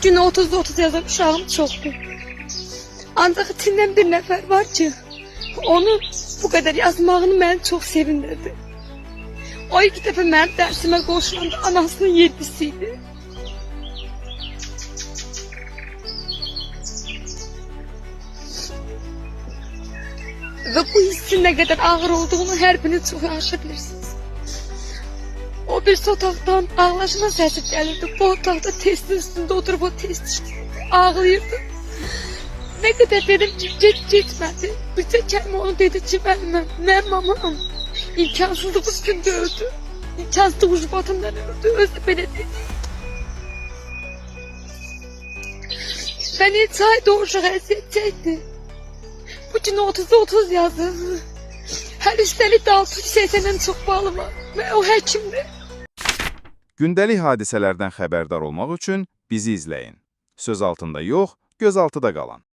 Gün 30-30 yazan uşağım çoxdur. Ancaq içindən bir nəfər var ki, onu bu qədər yazmağını məni çox sevindirdi. O ilk dəfə mənim dərsimə qoşulanda anasının yedisi idi. Və bu hissin nə qədər ağır olduğunu hər biriniz çox yaxşı bilirsiniz. O bir otaqdan ağlaşına səsi gəlirdi. Bu otaqda testin üstündə oturub o test işləyirdi. Ağlayırdı. Nə qədər dedim ki, getmədi. Bircə kəlmə onu dedi ki, mən mamam. İmkansızlıq üstündə öldü. İmkansızlıq ucbatından öldü. Özü belə dedi. Ben 2 ay doğuşa əziyyət çəkdi. Bu gün 30-30 yazdı. Hər üstəlik də 680'den çox balı var. Və o həkimdir. Gündəlik hadisələrdən xəbərdar olmaq üçün bizi izləyin. Söz altında yox, göz altıda qalan.